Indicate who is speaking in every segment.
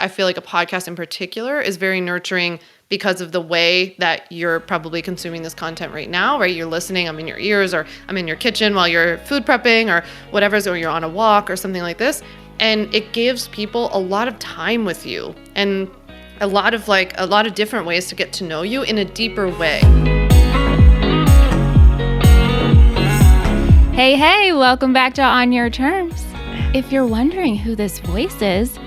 Speaker 1: I feel like a podcast in particular is very nurturing because of the way that you're probably consuming this content right now, right? You're listening, I'm in your ears, or I'm in your kitchen while you're food prepping or whatever, or you're on a walk or something like this. And it gives people a lot of time with you and a lot of different ways to get to know you in a deeper way.
Speaker 2: Hey, welcome back to On Your Terms. If you're wondering who this voice is,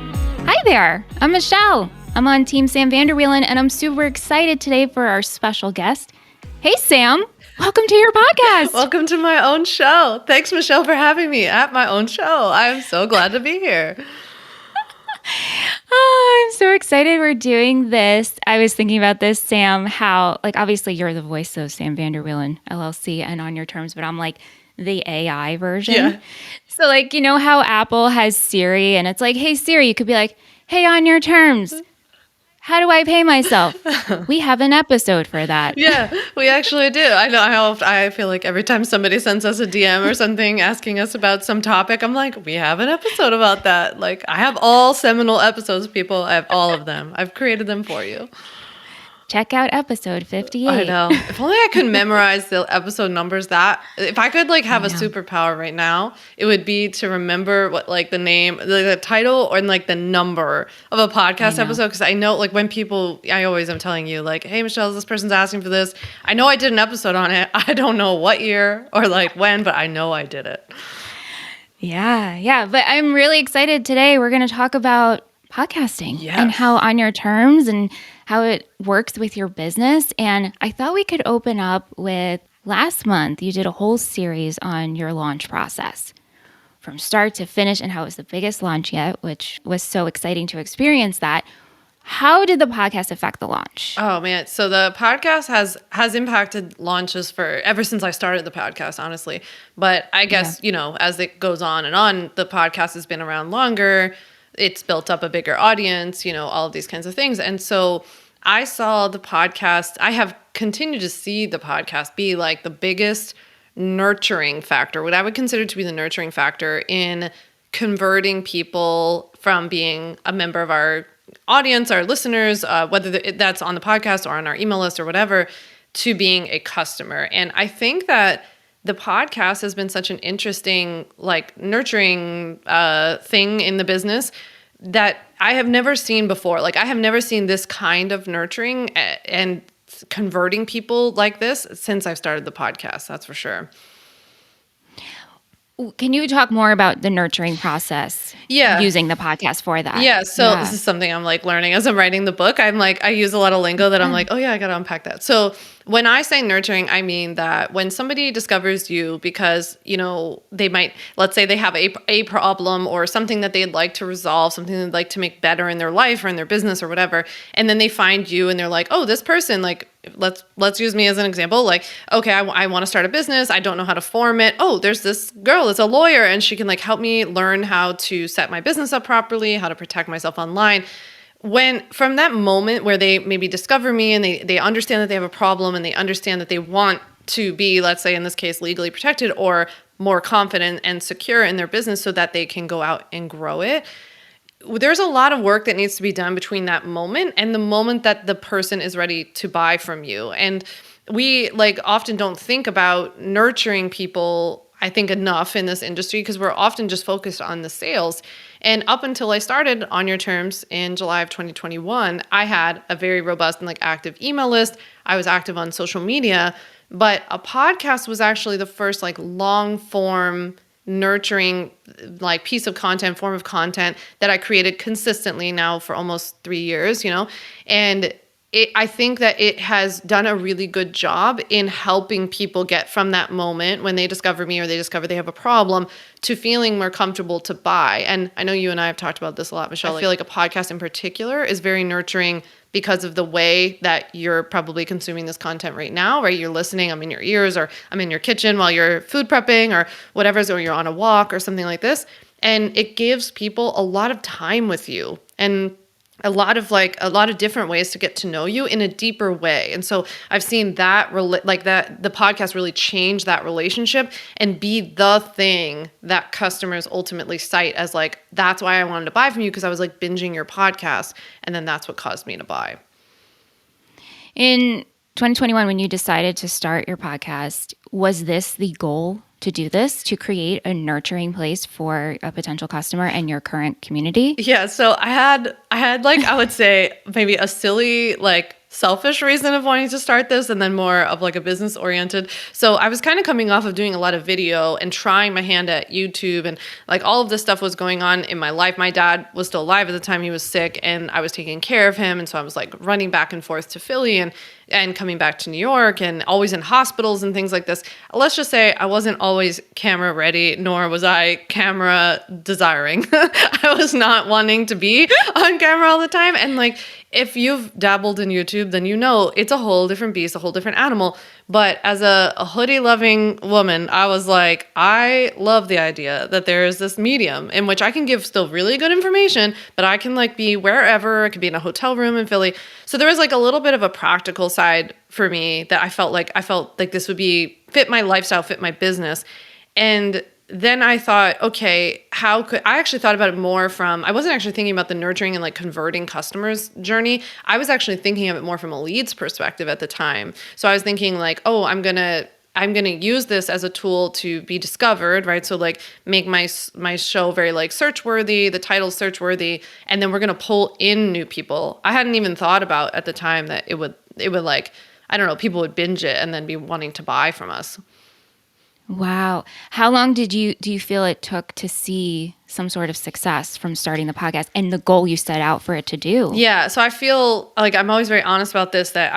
Speaker 2: hi there, I'm Michelle. I'm on Team Sam Vander, Wielen, and I'm super excited today for our special guest. Hey, Sam, welcome to your podcast.
Speaker 1: Welcome to my own show. Thanks, Michelle, for having me at my own show. I'm so glad to be here.
Speaker 2: Oh, I'm so excited we're doing this. I was thinking about this, Sam, how, obviously you're the voice of Sam Vander Wielen, LLC, and On Your Terms, but I'm the AI version.
Speaker 1: Yeah.
Speaker 2: So you know how Apple has Siri and it's hey Siri, you could be hey, On Your Terms, how do I pay myself? We have an episode for that.
Speaker 1: Yeah, we actually do. I know how I feel like every time somebody sends us a DM or something asking us about some topic, I'm we have an episode about that. I have all seminal episodes, people. I have all of them. I've created them for you.
Speaker 2: Check out episode 58.
Speaker 1: I know. If only I could memorize the episode numbers. If I could have a superpower right now, it would be to remember what the name, the title, or the number of a podcast episode. Because I know when people, I always am telling you hey, Michelle, this person's asking for this. I know I did an episode on it. I don't know what year or when, but I know I did it.
Speaker 2: Yeah. But I'm really excited today. We're going to talk about podcasting and how On Your Terms and how it works with your business. And I thought we could open up with last month, you did a whole series on your launch process from start to finish and how it was the biggest launch yet, which was so exciting to experience that. How did the podcast affect the launch?
Speaker 1: Oh man. So the podcast has impacted launches ever since I started the podcast, honestly. But I guess, as it goes on and on, the podcast has been around longer. It's built up a bigger audience, all of these kinds of things. And so I saw the podcast, I have continued to see the podcast be the biggest nurturing factor, what I would consider to be the nurturing factor in converting people from being a member of our audience, our listeners, whether that's on the podcast or on our email list or whatever, to being a customer. And I think that the podcast has been such an interesting, nurturing thing in the business that I have never seen before. I have never seen this kind of nurturing and converting people like this since I've started the podcast. That's for sure.
Speaker 2: Can you talk more about the nurturing process?
Speaker 1: Yeah.
Speaker 2: Using the podcast for that?
Speaker 1: Yeah. So this is something I'm learning as I'm writing the book. I use a lot of lingo that I'm oh yeah, I got to unpack that. So when I say nurturing, I mean that when somebody discovers you because, they might, let's say they have a problem or something that they'd like to resolve, something they'd like to make better in their life or in their business or whatever. And then they find you and they're oh, this person, let's use me as an example. Okay, I want to start a business. I don't know how to form it. Oh, there's this girl that's a lawyer and she can help me learn how to set my business up properly, how to protect myself online. From that moment where they maybe discover me and they understand that they have a problem and they understand that they want to be, let's say in this case, legally protected or more confident and secure in their business so that they can go out and grow it. There's a lot of work that needs to be done between that moment and the moment that the person is ready to buy from you. And we often don't think about nurturing people, I think, enough in this industry because we're often just focused on the sales. And up until I started On Your Terms in July of 2021, I had a very robust and active email list. I was active on social media, but a podcast was actually the first long form nurturing piece of content, form of content that I created consistently now for almost 3 years, and I think that it has done a really good job in helping people get from that moment when they discover me or they discover they have a problem to feeling more comfortable to buy. And I know you and I have talked about this a lot, Michelle. I feel like a podcast in particular is very nurturing because of the way that you're probably consuming this content right now, right? You're listening, I'm in your ears, or I'm in your kitchen while you're food prepping or whatever, or you're on a walk or something like this. And it gives people a lot of time with you. And a lot of different ways to get to know you in a deeper way. And so I've seen that the podcast really change that relationship and be the thing that customers ultimately cite as like, that's why I wanted to buy from you, because I was like binging your podcast, and then that's what caused me to buy.
Speaker 2: In 2021, when you decided to start your podcast, was this the goal to do this, to create a nurturing place for a potential customer and your current community?
Speaker 1: Yeah. So I had like, I would say maybe a silly, like selfish reason of wanting to start this, and then more of like a business oriented. So I was kind of coming off of doing a lot of video and trying my hand at YouTube, and like all of this stuff was going on in my life. My dad was still alive at the time. He was sick, and I was taking care of him. And so I was like running back and forth to Philly and coming back to New York, and always in hospitals and things like this. Let's just say I wasn't always camera ready, nor was I camera desiring. I was not wanting to be on camera all the time. And like, if you've dabbled in YouTube, then you know it's a whole different beast, a whole different animal. But as a hoodie loving woman, I was like, I love the idea that there is this medium in which I can give still really good information, but I can like be wherever. I could be in a hotel room in Philly. So there was like a little bit of a practical side for me that I felt like this would be fit my lifestyle, fit my business. And then I thought, okay, I actually thought about it more from, I wasn't actually thinking about the nurturing and like converting customers journey. I was actually thinking of it more from a leads perspective at the time. So I was thinking like, oh, I'm going to use this as a tool to be discovered, right? So like make my show very like search worthy, the title's search worthy, and then we're going to pull in new people. I hadn't even thought about at the time that it would like, I don't know, people would binge it and then be wanting to buy from us.
Speaker 2: Wow. How long do you feel it took to see some sort of success from starting the podcast and the goal you set out for it to do?
Speaker 1: Yeah. So I feel like I'm always very honest about this, that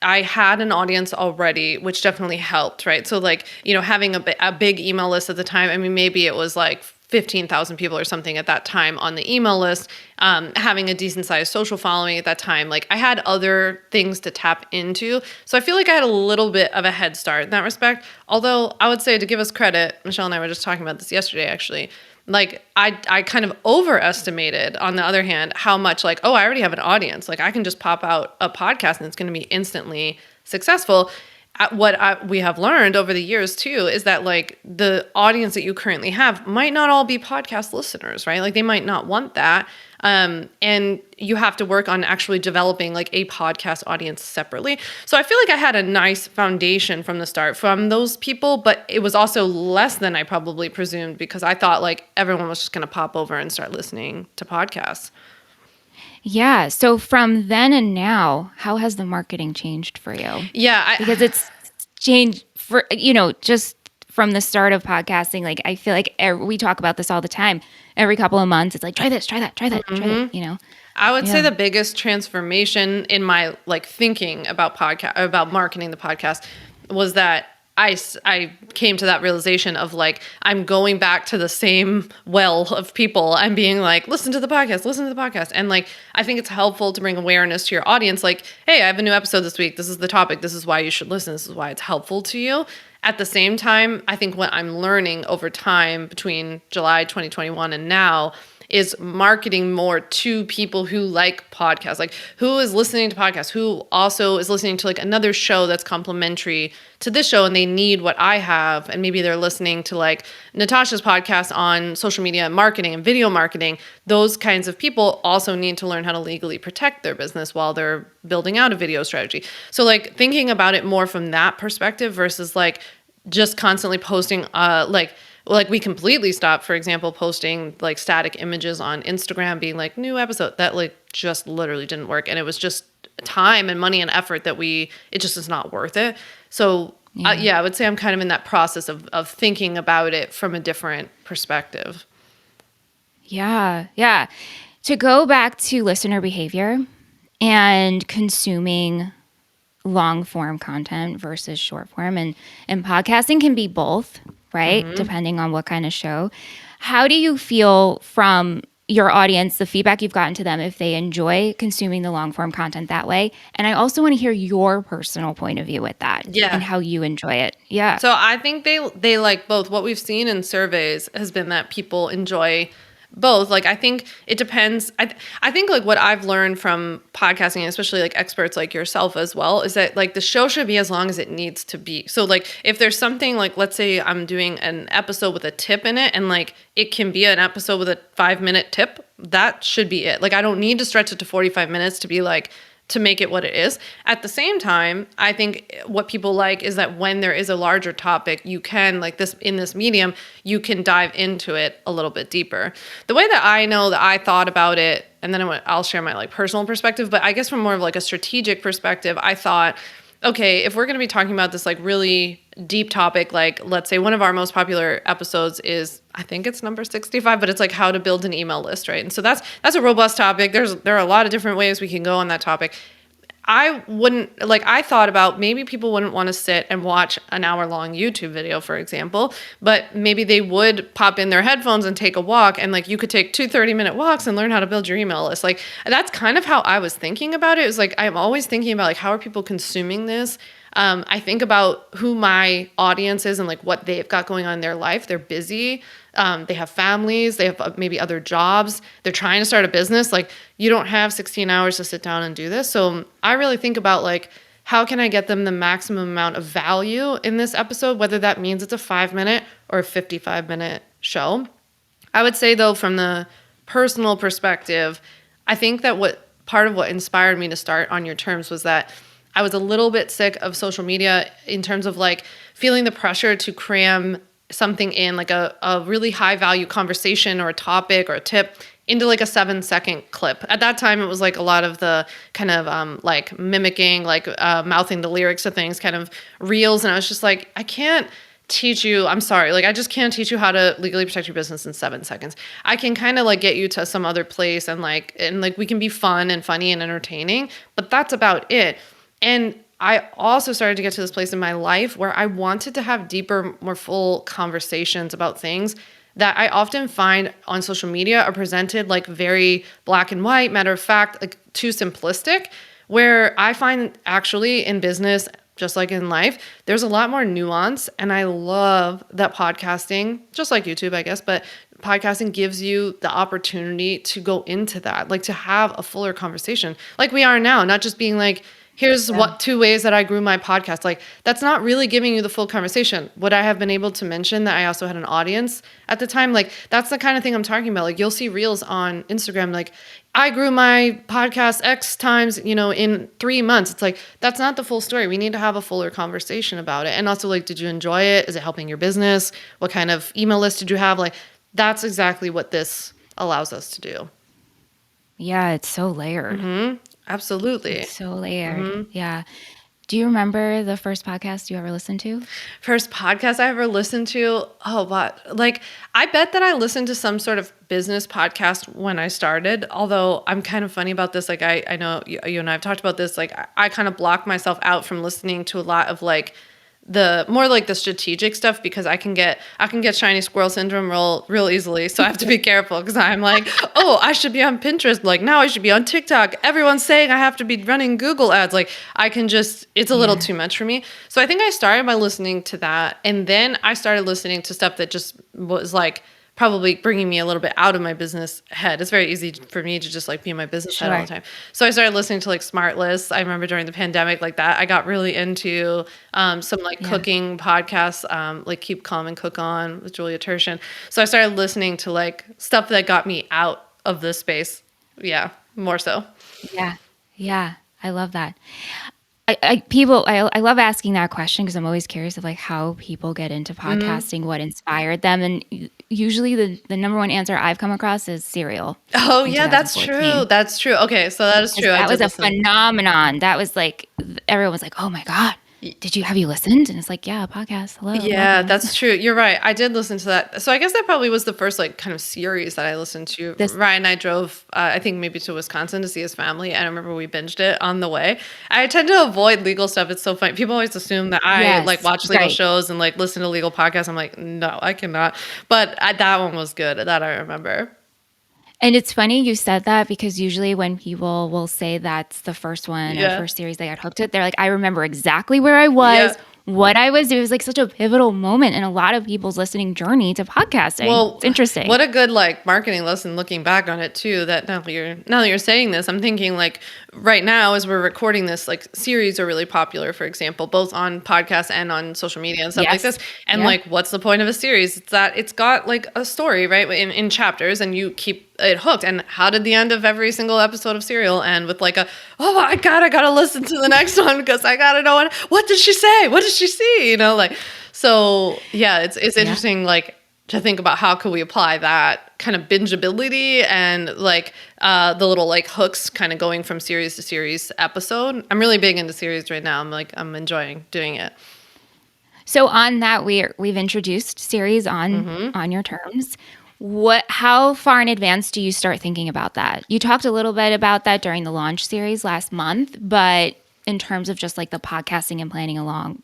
Speaker 1: I had an audience already, which definitely helped, right? So like, you know, having a big email list at the time, I mean, maybe it was like 15,000 people or something at that time on the email list, having a decent sized social following at that time. Like I had other things to tap into. So I feel like I had a little bit of a head start in that respect. Although I would say, to give us credit, Michelle and I were just talking about this yesterday, actually, like I kind of overestimated, on the other hand, how much like, oh, I already have an audience. Like I can just pop out a podcast and it's going to be instantly successful. We have learned over the years too is that like the audience that you currently have might not all be podcast listeners, right? Like they might not want that. And you have to work on actually developing like a podcast audience separately. So I feel like I had a nice foundation from the start from those people, but it was also less than I probably presumed, because I thought like everyone was just going to pop over and start listening to podcasts.
Speaker 2: Yeah. So from then and now, how has the marketing changed for you?
Speaker 1: Yeah.
Speaker 2: Because it's changed for, you know, just from the start of podcasting. Like, I feel like we talk about this all the time. Every couple of months, it's like, try this, try that, try that, try that, you know?
Speaker 1: I would say the biggest transformation in my like thinking about marketing the podcast was that I came to that realization of like, I'm going back to the same well of people. I'm being like, listen to the podcast. And like, I think it's helpful to bring awareness to your audience. Like, hey, I have a new episode this week. This is the topic. This is why you should listen. This is why it's helpful to you. At the same time, I think what I'm learning over time between July 2021 and now is marketing more to people who like podcasts, like who is listening to podcasts, who also is listening to like another show that's complementary to this show and they need what I have. And maybe they're listening to like Natasha's podcast on social media marketing and video marketing. Those kinds of people also need to learn how to legally protect their business while they're building out a video strategy. So like thinking about it more from that perspective versus like just constantly posting like we completely stopped, for example, posting like static images on Instagram being like new episode. That like just literally didn't work. And it was just time and money and effort that it just is not worth it. So I would say I'm kind of in that process of thinking about it from a different perspective.
Speaker 2: Yeah. Yeah. To go back to listener behavior and consuming long form content versus short form, and podcasting can be both, right? Mm-hmm. Depending on what kind of show. How do you feel from your audience, the feedback you've gotten to them, if they enjoy consuming the long form content that way? And I also want to hear your personal point of view with that and how you enjoy it. Yeah.
Speaker 1: So I think they like both. What we've seen in surveys has been that people enjoy both. Like, I think it depends. I think like what I've learned from podcasting, especially like experts like yourself as well, is that like the show should be as long as it needs to be. So like if there's something like, let's say I'm doing an episode with a tip in it, and like it can be an episode with a 5-minute tip, that should be it. Like I don't need to stretch it to 45 minutes to be like, to make it what it is. At the same time, I think what people like is that when there is a larger topic, you can, like this in this medium, you can dive into it a little bit deeper. The way that I know that I thought about it, and then I'll share my like personal perspective, but I guess from more of like a strategic perspective, I thought, okay, if we're going to be talking about this like really deep topic, like let's say one of our most popular episodes is, I think it's number 65, but it's like how to build an email list, right? And so that's a robust topic. There are a lot of different ways we can go on that topic. I thought about maybe people wouldn't want to sit and watch an hour-long YouTube video, for example, but maybe they would pop in their headphones and take a walk, and like you could take 2 30-minute walks and learn how to build your email list. Like that's kind of how I was thinking about it. It was like I'm always thinking about like how are people consuming this? I think about who my audience is and like what they've got going on in their life. They're busy. They have families. They have maybe other jobs. They're trying to start a business. Like you don't have 16 hours to sit down and do this. So I really think about like, how can I get them the maximum amount of value in this episode, whether that means it's a 5-minute or a 55-minute show. I would say though, from the personal perspective, I think that part of what inspired me to start On Your Terms was that I was a little bit sick of social media in terms of like feeling the pressure to cram something in like a really high value conversation or a topic or a tip into like a 7-second clip. At that time, it was like a lot of the kind of like mimicking, like mouthing the lyrics to things, kind of reels. And I was just like, I can't teach you, I'm sorry, like I just can't teach you how to legally protect your business in 7 seconds. I can kind of like get you to some other place and like we can be fun and funny and entertaining, but that's about it. And I also started to get to this place in my life where I wanted to have deeper, more full conversations about things that I often find on social media are presented like very black and white, matter of fact, like too simplistic, where I find actually in business, just like in life, there's a lot more nuance. And I love that podcasting, just like YouTube, I guess, but podcasting gives you the opportunity to go into that, like to have a fuller conversation like we are now, not just being like, here's what 2 ways that I grew my podcast. Like that's not really giving you the full conversation. Would I have been able to mention that I also had an audience at the time? Like that's the kind of thing I'm talking about. Like you'll see reels on Instagram, like I grew my podcast X times, in 3 months. It's like, that's not the full story. We need to have a fuller conversation about it. And also like, did you enjoy it? Is it helping your business? What kind of email list did you have? Like that's exactly what this allows us to do.
Speaker 2: Yeah, it's so layered.
Speaker 1: Mm-hmm. Absolutely.
Speaker 2: It's so layered. Mm-hmm. Yeah. Do you remember the first podcast you ever listened to?
Speaker 1: First podcast I ever listened to? Oh, but like, I bet that I listened to some sort of business podcast when I started, although I'm kind of funny about this. Like, I know you and I have talked about this. Like, I kind of block myself out from listening to a lot of like, the more like the strategic stuff because I can get shiny squirrel syndrome real easily. So I have to be careful because I'm like, oh, I should be on Pinterest. Like now I should be on TikTok. Everyone's saying I have to be running Google ads. Like it's a little too much for me. So I think I started by listening to that. And then I started listening to stuff that just was like probably bringing me a little bit out of my business head. It's very easy for me to just like be in my business head all the time. So I started listening to like Smart Lists. I remember during the pandemic like that, I got really into some like cooking podcasts, like Keep Calm and Cook On with Julia Turshen. So I started listening to like stuff that got me out of this space. Yeah, more so.
Speaker 2: Yeah. Yeah. I love that. I love asking that question because I'm always curious of like how people get into podcasting, what inspired them. And usually the number one answer I've come across is cereal.
Speaker 1: Oh yeah, that's true. That's true. Okay. So that is true.
Speaker 2: That was a phenomenon. That was like, everyone was like, oh my God, have you listened? And it's like, yeah, podcast. Hello.
Speaker 1: Yeah, that's true. You're right. I did listen to that. So I guess that probably was the first like kind of series that I listened to. Ryan and I drove, I think maybe to Wisconsin to see his family. And I remember we binged it on the way. I tend to avoid legal stuff. It's so funny. People always assume that I like watch legal shows and like listen to legal podcasts. I'm like, no, I cannot. But that one was good. That I remember.
Speaker 2: And it's funny you said that because usually when people will say that's the first one or first series they got hooked to, they're like, I remember exactly where I was, it was like such a pivotal moment in a lot of people's listening journey to podcasting.
Speaker 1: Well,
Speaker 2: it's interesting.
Speaker 1: What a good like marketing lesson looking back on it too. That now that you're saying this, I'm thinking like right now as we're recording this, like series are really popular, for example, both on podcasts and on social media and stuff like this. And like, what's the point of a series? It's that it's got like a story, right, in chapters, and you keep it hooked. And how did the end of every single episode of Serial end? With like oh my God, I gotta listen to the next one because I gotta know what did she say? What did she see? You know, like, so yeah, it's interesting, like, to think about how could we apply that kind of bingeability and like the little like hooks kind of going from series to series episode. I'm really big into series right now. I'm enjoying doing it.
Speaker 2: So on that, we've introduced series on your terms. How far in advance do you start thinking about that? You talked a little bit about that during the launch series last month, but in terms of just like the podcasting and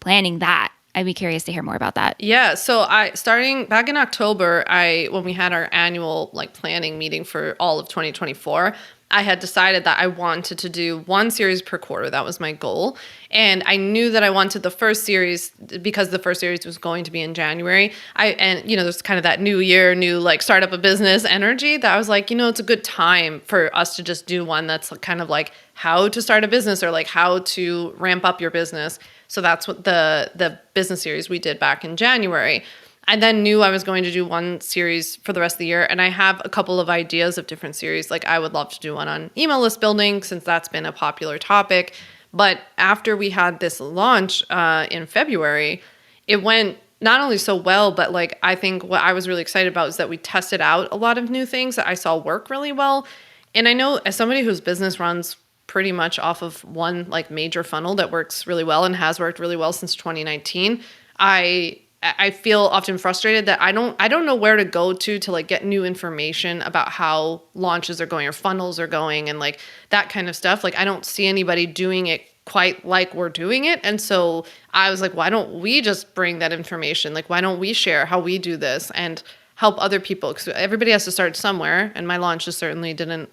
Speaker 2: planning that, I'd be curious to hear more about that.
Speaker 1: Yeah. So starting back in October, when we had our annual like planning meeting for all of 2024, I had decided that I wanted to do one series per quarter. That was my goal. And I knew that I wanted the first series because the first series was going to be in January. There's kind of that new year, new like start up a business energy that I was like, it's a good time for us to just do one that's kind of like how to start a business or like how to ramp up your business. So that's what the business series we did back in January. I then knew I was going to do one series for the rest of the year, and I have a couple of ideas of different series. Like I would love to do one on email list building since that's been a popular topic. But after we had this launch in February, it went not only so well, but like I think what I was really excited about is that we tested out a lot of new things that I saw work really well. And I know as somebody whose business runs pretty much off of one like major funnel that works really well and has worked really well since 2019, I feel often frustrated that I don't know where to go to like get new information about how launches are going or funnels are going and like that kind of stuff. Like I don't see anybody doing it quite like we're doing it. And so I was like, why don't we just bring that information? Like, why don't we share how we do this and help other people? Because everybody has to start somewhere. And my launches certainly didn't,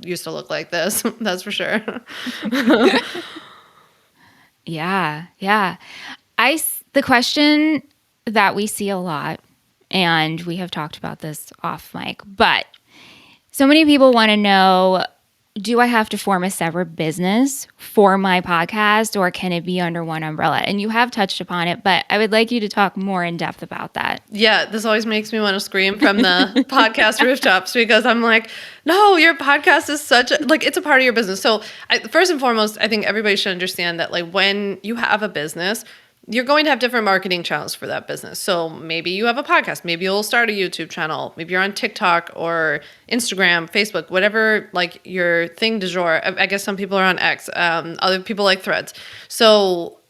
Speaker 1: used to look like this. That's for sure.
Speaker 2: Yeah. The question that we see a lot, and we have talked about this off mic, but so many people want to know, do I have to form a separate business for my podcast or can it be under one umbrella? And you have touched upon it, but I would like you to talk more in depth about that.
Speaker 1: Yeah, this always makes me want to scream from the podcast rooftops because I'm like, no, your podcast is it's a part of your business. So first and foremost, I think everybody should understand that like when you have a business, you're going to have different marketing channels for that business. So maybe you have a podcast, maybe you'll start a YouTube channel, maybe you're on TikTok or Instagram, Facebook, whatever like your thing du jour. I guess some people are on X, other people like Threads. So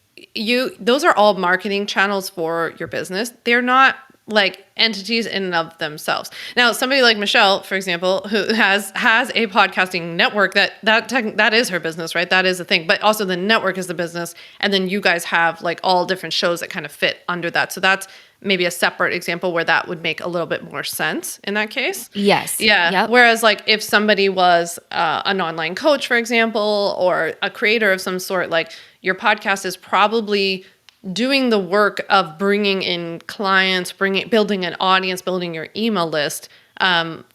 Speaker 1: those are all marketing channels for your business. They're not like entities in and of themselves. Now, somebody like Michelle, for example, who has a podcasting network that is her business, right? That is a thing. But also the network is the business. And then you guys have like all different shows that kind of fit under that. So that's maybe a separate example where that would make a little bit more sense in that case.
Speaker 2: Yes.
Speaker 1: Yeah.
Speaker 2: Yep.
Speaker 1: Whereas like if somebody was an online coach, for example, or a creator of some sort, like your podcast is probably doing the work of bringing in clients, building an audience, building your email list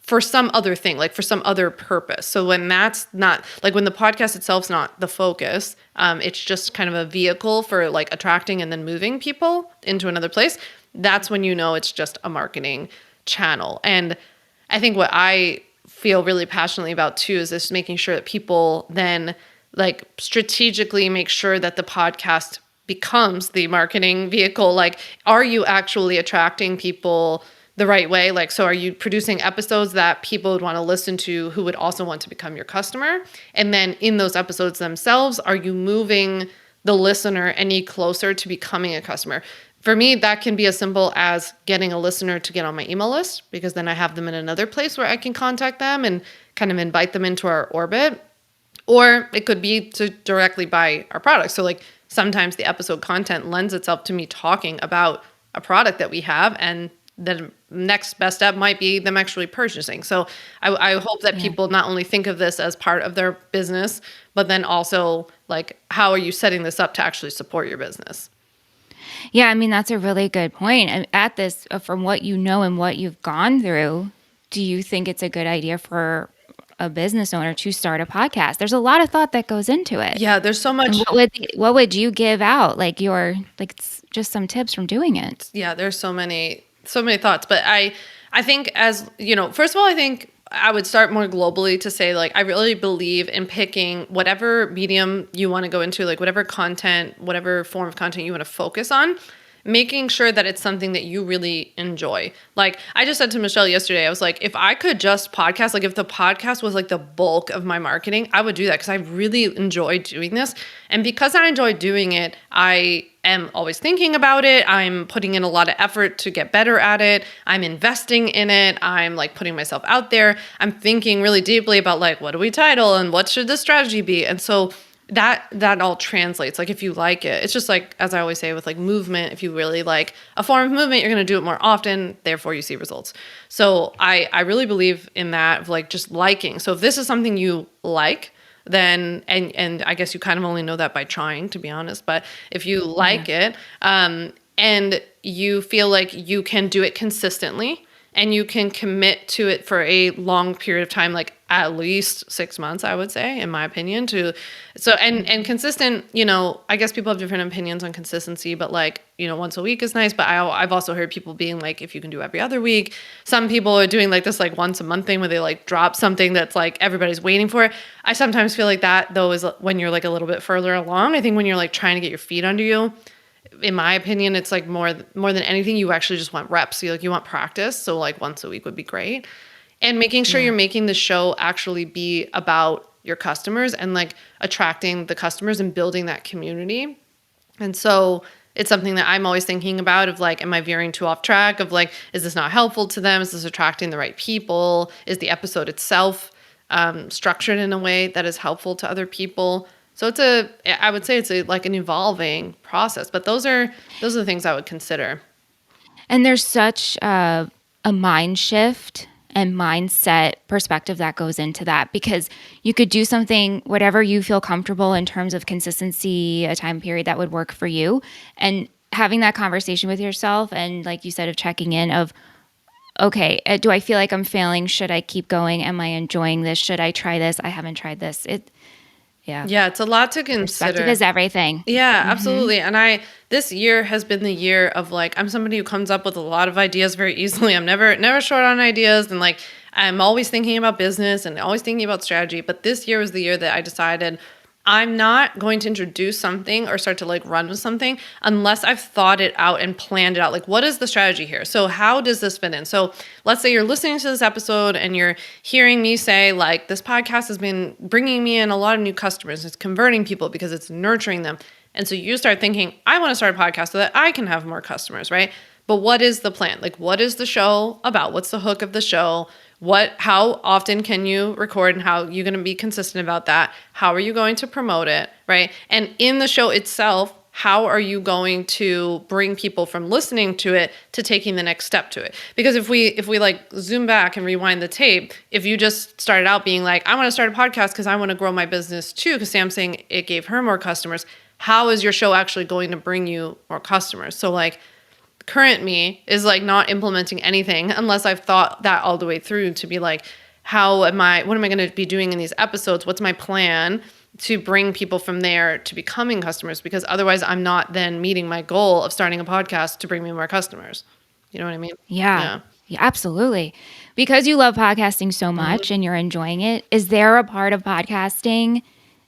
Speaker 1: for some other thing, like for some other purpose. So when that's not, like when the podcast itself's not the focus, it's just kind of a vehicle for like attracting and then moving people into another place, that's when it's just a marketing channel. And I think what I feel really passionately about too is just making sure that people then like strategically make sure that the podcast becomes the marketing vehicle. Like, are you actually attracting people the right way? Like, so are you producing episodes that people would want to listen to who would also want to become your customer? And then in those episodes themselves, are you moving the listener any closer to becoming a customer? For me, that can be as simple as getting a listener to get on my email list, because then I have them in another place where I can contact them and kind of invite them into our orbit. Or it could be to directly buy our product. So like sometimes the episode content lends itself to me talking about a product that we have, and the next best step might be them actually purchasing. So I hope that people not only think of this as part of their business, but then also like, how are you setting this up to actually support your business?
Speaker 2: Yeah, I mean, that's a really good point. And at this, from what you know and what you've gone through, do you think it's a good idea for a business owner to start a podcast? There's a lot of thought that goes into it.
Speaker 1: Yeah, there's so
Speaker 2: And
Speaker 1: much.
Speaker 2: what would you give out? Like just some tips from doing it.
Speaker 1: Yeah, there's so many thoughts, but I think, as you know, first of all, I think I would start more globally to say, like, I really believe in picking whatever medium you want to go into, like whatever content, whatever form of content you want to focus on, making sure that it's something that you really enjoy. Like I just said to Michelle yesterday, I was like, if I could just podcast, like if the podcast was like the bulk of my marketing, I would do that because I really enjoy doing this. And because I enjoy doing it, I am always thinking about it. I'm putting in a lot of effort to get better at it. I'm investing in it. I'm like putting myself out there. I'm thinking really deeply about like, what do we title and what should the strategy be? And so that all translates. Like if you like it, it's just like, as I always say with like movement, if you really like a form of movement, you're going to do it more often, therefore you see results. So I really believe in that, of like just liking. So if this is something you like, then, and I guess you kind of only know that by trying, to be honest, but if you like it, and you feel like you can do it consistently, and you can commit to it for a long period of time, like at least 6 months, I would say, in my opinion, and consistent, you know, I guess people have different opinions on consistency, but like, you know, once a week is nice. But I've also heard people being like, if you can do every other week. Some people are doing like this, like once a month thing where they like drop something that's like everybody's waiting for it. I sometimes feel like that though is when you're like a little bit further along. I think when you're like trying to get your feet under you, in my opinion, it's like more than anything, you actually just want reps. You want practice. So like once a week would be great. And making sure you're making the show actually be about your customers and like attracting the customers and building that community. And so it's something that I'm always thinking about of like, am I veering too off track of like, is this not helpful to them? Is this attracting the right people? Is the episode itself structured in a way that is helpful to other people? So I would say it's like an evolving process, but those are the things I would consider.
Speaker 2: And there's such a mind shift and mindset perspective that goes into that, because you could do something, whatever you feel comfortable in terms of consistency, a time period that would work for you, and having that conversation with yourself. And like you said, of checking in of, okay, do I feel like I'm failing? Should I keep going? Am I enjoying this? Should I try this? I haven't tried this.
Speaker 1: Yeah, it's a lot to consider.
Speaker 2: Perspective is everything.
Speaker 1: Yeah, absolutely. And this year has been the year of like, I'm somebody who comes up with a lot of ideas very easily. I'm never short on ideas. And like, I'm always thinking about business and always thinking about strategy. But this year was the year that I decided I'm not going to introduce something or start to like run with something unless I've thought it out and planned it out. Like, what is the strategy here? So how does this fit in? So let's say you're listening to this episode and you're hearing me say like, this podcast has been bringing me in a lot of new customers. It's converting people because it's nurturing them. And so you start thinking, I want to start a podcast so that I can have more customers, right? But what is the plan? Like, what is the show about? What's the hook of the show? How often can you record, and how are you going to be consistent about that? How are you going to promote it, right? And in the show itself, how are you going to bring people from listening to it to taking the next step to it? Because if we like zoom back and rewind the tape, if you just started out being like, I want to start a podcast because I want to grow my business too, because Sam's saying it gave her more customers, how is your show actually going to bring you more customers? So like, current me is like not implementing anything unless I've thought that all the way through to be like, what am I going to be doing in these episodes? What's my plan to bring people from there to becoming customers? Because otherwise I'm not then meeting my goal of starting a podcast to bring me more customers. You know what I mean?
Speaker 2: Yeah, absolutely. Because you love podcasting so much and you're enjoying it, is there a part of podcasting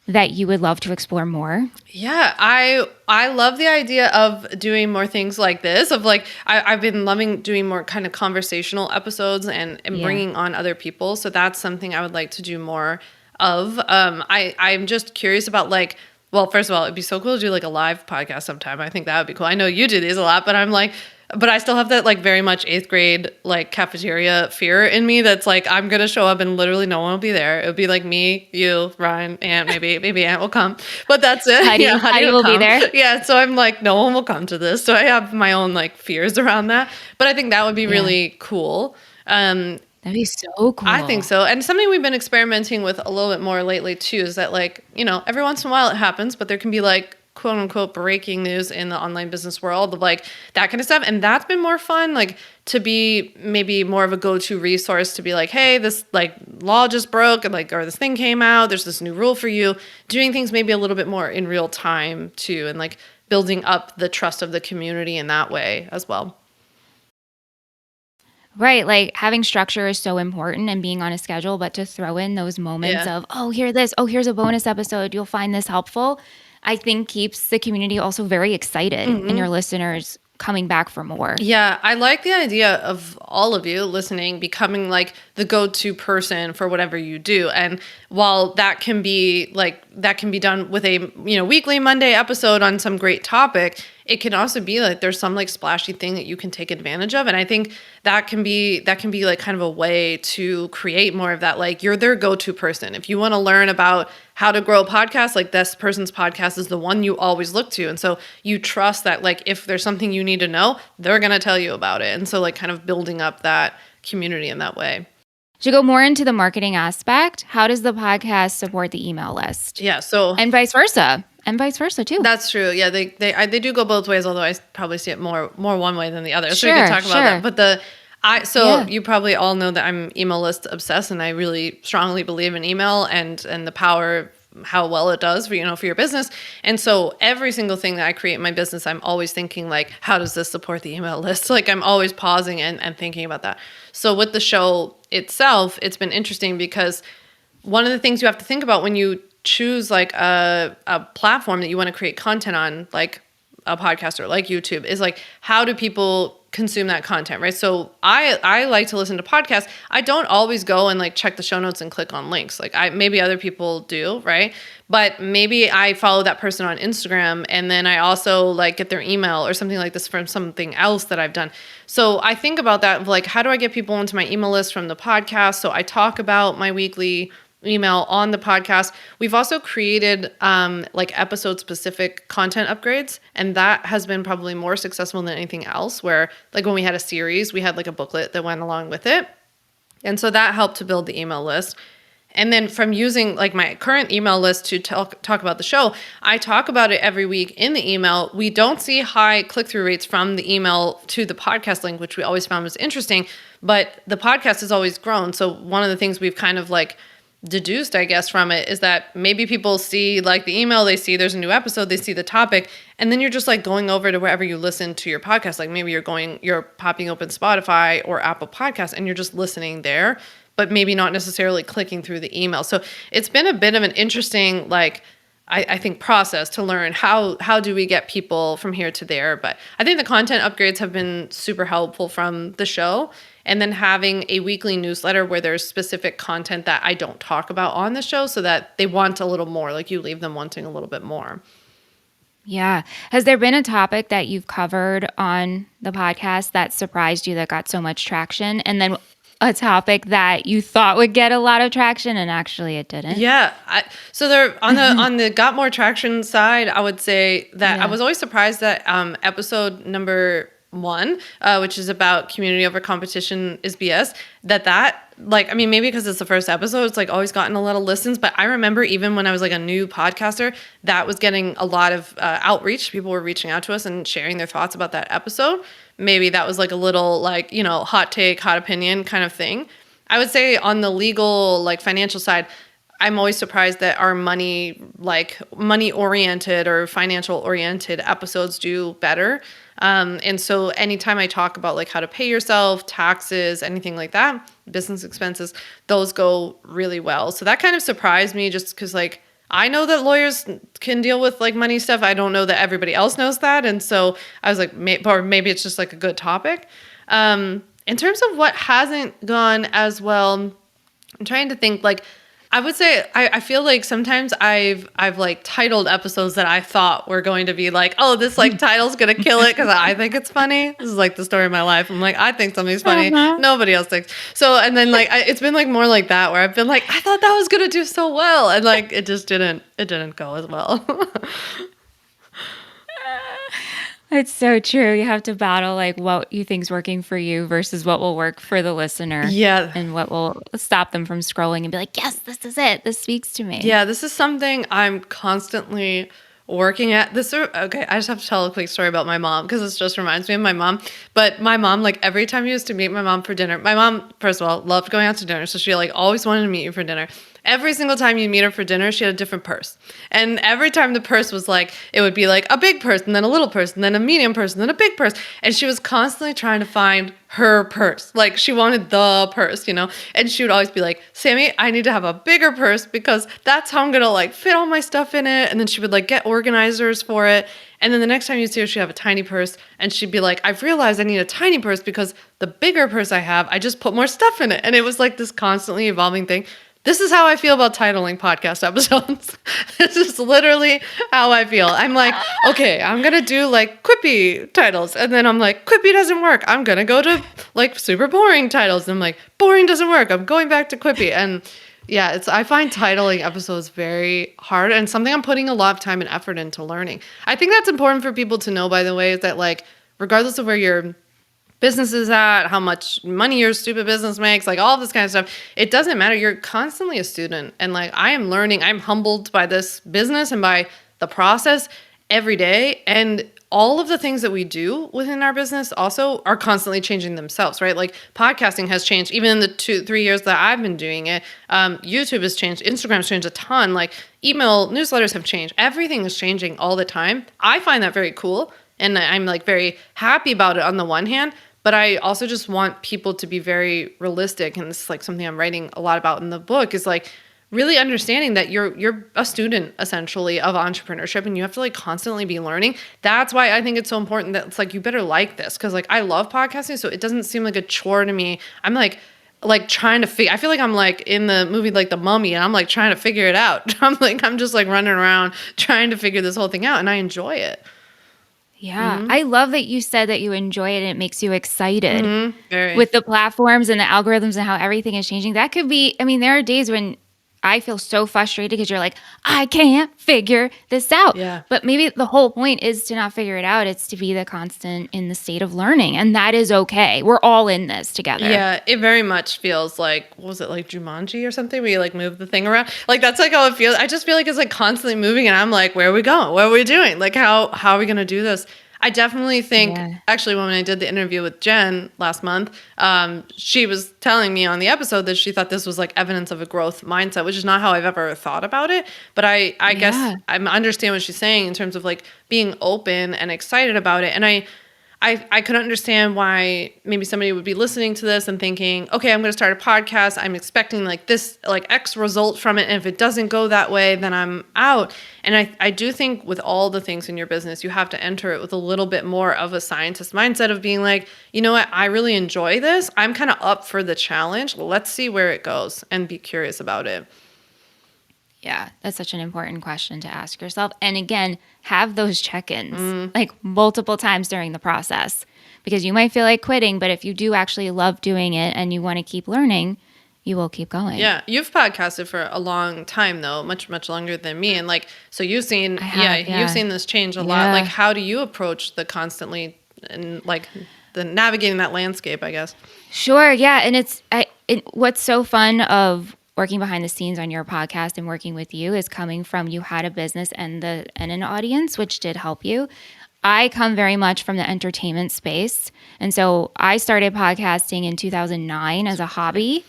Speaker 2: that you would love to explore more?
Speaker 1: Yeah, I love the idea of doing more things like this, of like, I've been loving doing more kind of conversational episodes and bringing on other people. So that's something I would like to do more of. I'm just curious about like, well, first of all, it'd be so cool to do like a live podcast sometime. I think that would be cool. I know you do these a lot, but but I still have that like very much 8th grade like cafeteria fear in me that's like, I'm going to show up and literally no one will be there. It would be like me, you, Ryan, Aunt, maybe Aunt will come. But that's it.
Speaker 2: Heidi will be there.
Speaker 1: Yeah, so I'm like, no one will come to this. So I have my own like fears around that. But I think that would be really cool.
Speaker 2: That'd be so cool.
Speaker 1: I think so. And something we've been experimenting with a little bit more lately too is that like, you know, every once in a while it happens, but there can be like quote unquote breaking news in the online business world, of like that kind of stuff. And that's been more fun, like to be maybe more of a go-to resource to be like, hey, this like law just broke, and like, or this thing came out, there's this new rule for you, doing things maybe a little bit more in real time too, and like building up the trust of the community in that way as well.
Speaker 2: Right. Like having structure is so important and being on a schedule, but to throw in those moments of, oh, here's a bonus episode, you'll find this helpful, I think keeps the community also very excited and your listeners coming back for more.
Speaker 1: Yeah, I like the idea of all of you listening becoming like the go-to person for whatever you do. And while that can be done with a, weekly Monday episode on some great topic, it can also be like there's some like splashy thing that you can take advantage of. And I think that can be like kind of a way to create more of that, like you're their go-to person. If you want to learn about how to grow a podcast, like this person's podcast is the one you always look to. And so you trust that like if there's something you need to know, they're going to tell you about it. And so like kind of building up that community in that way.
Speaker 2: To go more into the marketing aspect, how does the podcast support the email list?
Speaker 1: Yeah, so
Speaker 2: and vice versa too.
Speaker 1: That's true. Yeah, they do go both ways, although I probably see it more one way than the other. So we can talk about that. You probably all know that I'm email list obsessed, and I really strongly believe in email and the power, how well it does for your business. And so every single thing that I create in my business, I'm always thinking like, how does this support the email list? Like I'm always pausing and thinking about that. So with the show itself, it's been interesting because one of the things you have to think about when you choose like a platform that you want to create content on, like a podcast or like YouTube, is like, how do people consume that content, right? So I like to listen to podcasts. I don't always go and like check the show notes and click on links. Like maybe other people do, right? But maybe I follow that person on Instagram and then I also like get their email or something like this from something else that I've done. So I think about that of like, how do I get people into my email list from the podcast? So I talk about my weekly email on the podcast. We've also created like episode specific content upgrades, and that has been probably more successful than anything else, where like when we had a series, we had like a booklet that went along with it. And so that helped to build the email list. And then from using like my current email list to talk about the show, I talk about it every week in the email. We don't see high click-through rates from the email to the podcast link, which we always found was interesting, but the podcast has always grown. So one of the things we've kind of like deduced, I guess, from it is that maybe people see like the email, they see there's a new episode, they see the topic, and then you're just like going over to wherever you listen to your podcast. Like maybe you're popping open Spotify or Apple Podcasts and you're just listening there, but maybe not necessarily clicking through the email. So it's been a bit of an interesting, like, I think process to learn how do we get people from here to there. But I think the content upgrades have been super helpful from the show. And then having a weekly newsletter where there's specific content that I don't talk about on the show so that they want a little more, like you leave them wanting a little bit more.
Speaker 2: Yeah. Has there been a topic that you've covered on the podcast that surprised you, that got so much traction? And then a topic that you thought would get a lot of traction and actually it didn't?
Speaker 1: Yeah. So there on the got more traction side, I would say that I was always surprised that episode number 1, which is about community over competition is BS, that like, I mean, maybe because it's the first episode, it's like always gotten a lot of listens, but I remember even when I was like a new podcaster, that was getting a lot of outreach. People were reaching out to us and sharing their thoughts about that episode. Maybe that was like a little like, hot take, hot opinion kind of thing. I would say on the legal, like financial side, I'm always surprised that our money oriented or financial oriented episodes do better. And so anytime I talk about like how to pay yourself, taxes, anything like that, business expenses, those go really well. So that kind of surprised me just because like I know that lawyers can deal with like money stuff. I don't know that everybody else knows that. And so I was like, or maybe it's just like a good topic. In terms of what hasn't gone as well, I'm trying to think like, I would say I feel like sometimes I've like titled episodes that I thought were going to be like, oh, this like title's gonna kill it because I think it's funny. This is like the story of my life. I'm like, I think something's funny. Nobody else thinks. So and then like it's been like more like that where I've been like, I thought that was gonna do so well, and like it just didn't go as well.
Speaker 2: It's so true. You have to battle like what you think's working for you versus what will work for the listener.
Speaker 1: Yeah.
Speaker 2: And what will stop them from scrolling and be like, yes, this is it. This speaks to me.
Speaker 1: Yeah, this is something I'm constantly working at this. Okay, I just have to tell a quick story about my mom because this just reminds me of my mom. But my mom, like every time you used to meet my mom for dinner, my mom, first of all, loved going out to dinner. So she like always wanted to meet you for dinner. Every single time you meet her for dinner, she had a different purse. And every time the purse was like, it would be like a big purse, and then a little purse, and then a medium purse, and then a big purse. And she was constantly trying to find her purse. Like she wanted the purse, you know? And she would always be like, Sammy, I need to have a bigger purse because that's how I'm going to like fit all my stuff in it. And then she would like get organizers for it. And then the next time you see her, she'd have a tiny purse. And she'd be like, I've realized I need a tiny purse because the bigger purse I have, I just put more stuff in it. And it was like this constantly evolving thing. This is how I feel about titling podcast episodes. This is literally how I feel. I'm like, okay, I'm going to do like quippy titles. And then I'm like, quippy doesn't work. I'm going to go to like super boring titles. And I'm like, boring doesn't work. I'm going back to quippy. And yeah, I find titling episodes very hard and something I'm putting a lot of time and effort into learning. I think that's important for people to know, by the way, is that like, regardless of where you're business is at, how much money your stupid business makes, like all this kind of stuff. It doesn't matter. You're constantly a student. And like I am learning, I'm humbled by this business and by the process every day. And all of the things that we do within our business also are constantly changing themselves, right? Like podcasting has changed even in the 2-3 years that I've been doing it. YouTube has changed. Instagram's changed a ton. Like email newsletters have changed. Everything is changing all the time. I find that very cool. And I'm like very happy about it on the one hand. But I also just want people to be very realistic. And this is like something I'm writing a lot about in the book is like really understanding that you're a student essentially of entrepreneurship and you have to like constantly be learning. That's why I think it's so important that it's like, you better like this. Cause like I love podcasting. So it doesn't seem like a chore to me. I'm like trying to figure, I feel like I'm like in the movie, like The Mummy, and I'm like trying to figure it out. I'm just like running around trying to figure this whole thing out and I enjoy it.
Speaker 2: Yeah. Mm-hmm. I love that you said that you enjoy it and it makes you excited
Speaker 1: mm-hmm.
Speaker 2: with the platforms and the algorithms and how everything is changing. That could be, I mean, there are days when I feel so frustrated because you're like, I can't figure this out.
Speaker 1: Yeah.
Speaker 2: But maybe the whole point is to not figure it out. It's to be the constant in the state of learning. And that is okay. We're all in this together.
Speaker 1: Yeah. It very much feels like, what was it, like Jumanji or something where you like move the thing around? Like that's like how it feels. I just feel like it's like constantly moving and I'm like, where are we going? What are we doing? Like how are we going to do this? I definitely think, actually, when I did the interview with Jen last month, she was telling me on the episode that she thought this was like evidence of a growth mindset, which is not how I've ever thought about it. But I guess I understand what she's saying in terms of like being open and excited about it. And I could understand why maybe somebody would be listening to this and thinking, okay, I'm going to start a podcast. I'm expecting like this, like X result from it. And if it doesn't go that way, then I'm out. And I do think with all the things in your business, you have to enter it with a little bit more of a scientist mindset of being like, you know what, I really enjoy this. I'm kind of up for the challenge. Let's see where it goes and be curious about it.
Speaker 2: Yeah, that's such an important question to ask yourself. And again, have those check-ins like multiple times during the process because you might feel like quitting, but if you do actually love doing it and you want to keep learning, you will keep going.
Speaker 1: Yeah, you've podcasted for a long time though, much longer than me, and like so you've seen you've seen this change a lot. Like how do you approach the constantly and like the navigating that landscape, I guess?
Speaker 2: Sure, yeah, and what's so fun of working behind the scenes on your podcast and working with you is coming from you had a business and an audience, which did help you. I come very much from the entertainment space. And so I started podcasting in 2009 as a hobby.